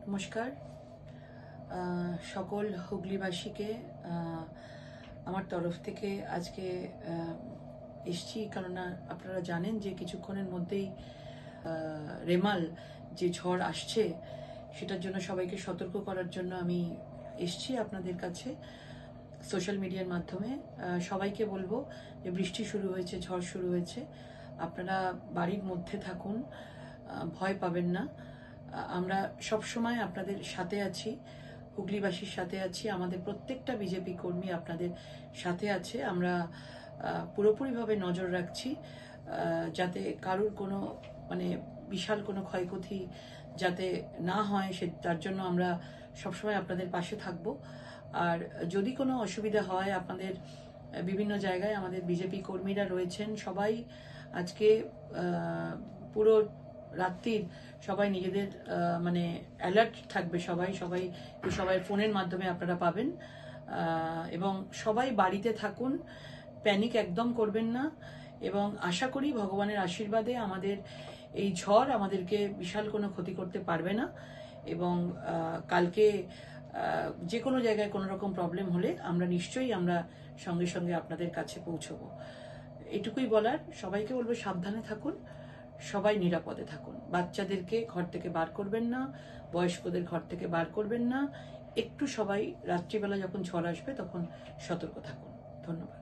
নমস্কার সকল হুগলিবাসীকে আমার তরফ থেকে আজকে এসছি, কেননা আপনারা জানেন যে কিছুক্ষণের মধ্যেই রেমাল যে ঝড় আসছে সেটার জন্য সবাইকে সতর্ক করার জন্য আমি এসছি আপনাদের কাছে সোশ্যাল মিডিয়ার মাধ্যমে। সবাইকে বলবো যে বৃষ্টি শুরু হয়েছে, ঝড় শুরু হয়েছে, আপনারা বাড়ির মধ্যে থাকুন, ভয় পাবেন না। আমরা সব সময় আপনাদের সাথে আছি, হুগলিবাসীর সাথে আছি, আমাদের প্রত্যেকটা বিজেপি কর্মী আপনাদের সাথে আছে। আমরা পুরোপুরিভাবে নজর রাখছি যাতে কারুর কোনো বিশাল কোনো ক্ষয়ক্ষতি যাতে না হয়, তার জন্য আমরা সবসময় আপনাদের পাশে থাকব। আর যদি কোনো অসুবিধা হয়, আপনাদের বিভিন্ন জায়গায় আমাদের বিজেপি কর্মীরা রয়েছেন, সবাই আজকে পুরো রাত্রির সবাই নিজেদের অ্যালার্ট থাকবে, সবাই ফোনের মাধ্যমে আপনারা পাবেন। এবং সবাই বাড়িতে থাকুন, প্যানিক একদম করবেন না, এবং আশা করি ভগবানের আশীর্বাদে আমাদের এই ঝড় আমাদেরকে বিশাল কোনো ক্ষতি করতে পারবে না। এবং কালকে যে কোনো জায়গায় কোনো রকম প্রবলেম হলে আমরা নিশ্চয়ই সঙ্গে সঙ্গে আপনাদের কাছে পৌঁছবো। এটুকুই বলার। সবাইকে বলবো সাবধানে থাকুন, সবাই নিরাপদে থাকুন, বাচ্চাদেরকে ঘর থেকে বার করবেন না, বয়স্কদের ঘর থেকে বার করবেন না। একটু সবাই রাত্রিবেলা যখন ঝড় আসবে তখন সতর্ক থাকুন। ধন্যবাদ।